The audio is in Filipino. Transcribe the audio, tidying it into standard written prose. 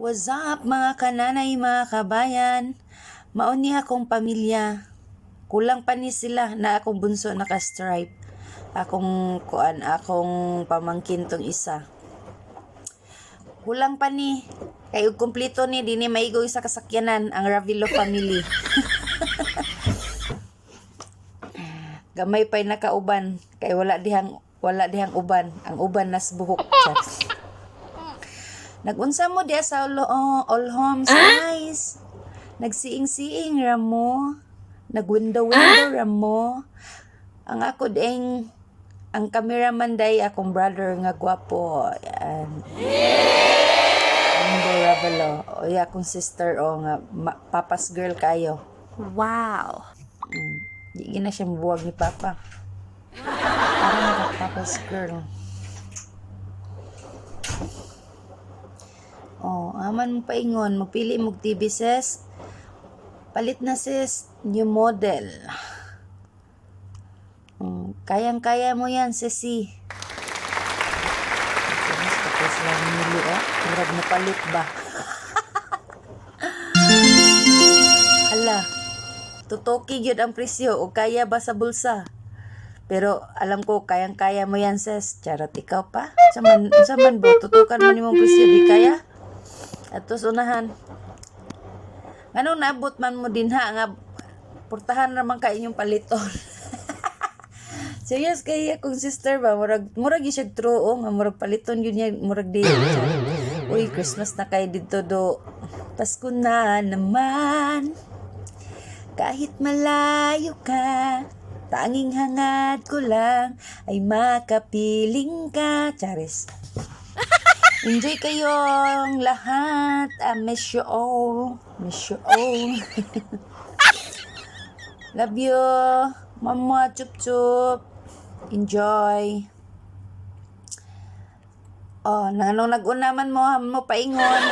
What's up mga kananay, mga kabayan? Mauni akong pamilya. Kulang pa ni sila na akong bunso naka-stripe. Akong pamangkin tong isa. Kulang pa ni. Kay kumpleto ni dinhi maigo sa kasakyanan ang Ravilo family. Gamay pa'y nakauban kay wala dihang uban. Ang uban nas buhok. Nagunsa mo diya sa all homes, guys. Nagsiing-siing ramo. Nagwindow-window ramo. Ang ako ding, ang cameraman day akong brother nga gwapo. Yan. Ang Ravelo. O ya akong sister nga papa's girl kayo. Wow. Di na siya mabuwag ni Papa. Parang papa's girl. Aman mo paingon, magpili mong TV sis. Palit na sis, new model. Kayang-kaya mo yan, sisi. Tapos lang nili, murag na palit ba? Hala, tutuki yun ang presyo o kaya ba sa bulsa? Pero alam ko, kayang-kaya mo yan, sis. Charot, ikaw pa? Saman ba? Tutukan mo ni mong presyo, di kaya? At tos unahan. Anong naabot man mo din ha? Nga, portahan naman ka inyong paliton. Serious kaya kung sister ba? Murag yung siya true, nga murag paliton yun yan, murag di. Uy, Christmas na kayo dito do. Pasko na naman. Kahit malayo ka, tanging hangad ko lang ay makapiling ka. Charis. Enjoy kayong lahat. I miss you all. Miss you all. Love you. Mama, chup-chup. Enjoy. Nanong nag-unaman mo paingon.